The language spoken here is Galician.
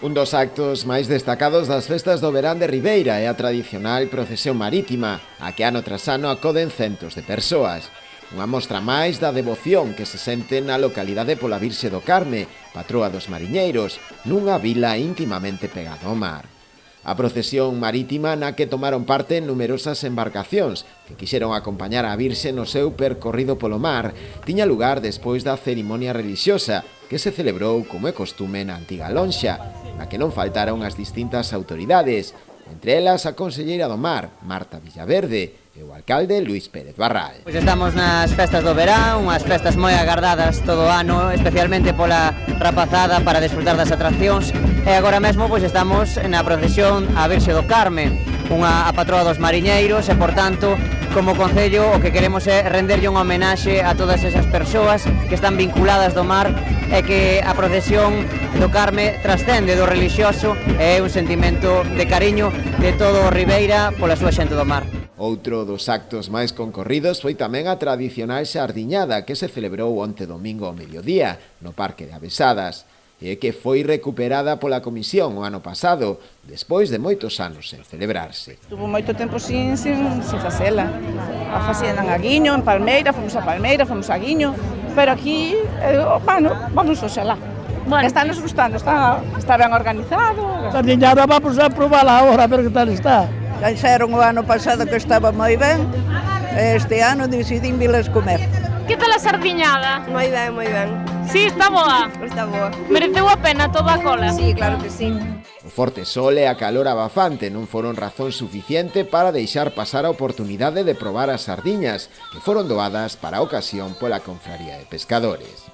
Un dos actos máis destacados das festas do verán de Ribeira é a tradicional procesión marítima, a que ano tras ano acoden centos de persoas. Unha mostra máis da devoción que se sente na localidade pola Virxe do Carme, patroa dos mariñeiros, nunha vila íntimamente pegada ao mar. A procesión marítima na que tomaron parte numerosas embarcacións que quixeron acompañar a Virxe no seu percorrido polo mar tiña lugar despois da cerimonia relixiosa que se celebrou como é costume na antiga lonxa, na que non faltaron as distintas autoridades, entre elas a conselleira do mar, Marta Villaverde, e o alcalde Luis Pérez Barral. Pois estamos nas festas do verán, unhas festas moi agardadas todo o ano, especialmente pola rapazada para desfrutar das atraccións, e agora mesmo pois estamos na procesión á Virxe do Carme, a patroa dos mariñeiros, e por tanto, como concello, o que queremos é renderlle unha homenaxe a todas esas persoas que están vinculadas do mar e que a procesión do Carme trascende do relixioso e é un sentimento de cariño de todo o Ribeira pola súa xente do mar. Outro dos actos máis concorridos foi tamén a tradicional xardiñada que se celebrou onte domingo ao mediodía no Parque de Avesadas e que foi recuperada pola comisión o ano pasado, despois de moitos anos sen celebrarse. Estuvo moito tempo sin facela. A facían en Aguiño, en Palmeira, fomos a Aguiño, pero aquí, vamos oxalá. Bueno, está nos gustando, está ben organizado. A xardiñada vamos a probarla agora, a ver que tal está. Já dixeron o ano pasado que estaba moi ben, este ano decidín vilas comer. Que tal a sardiñada? Moi ben, moi ben. Sí, está boa? Está boa. Mereceu a pena toda a cola? Sí, claro que sí. O forte sol e a calor abafante non foron razón suficiente para deixar pasar a oportunidade de probar as sardiñas que foron doadas para a ocasión pola Confraría de Pescadores.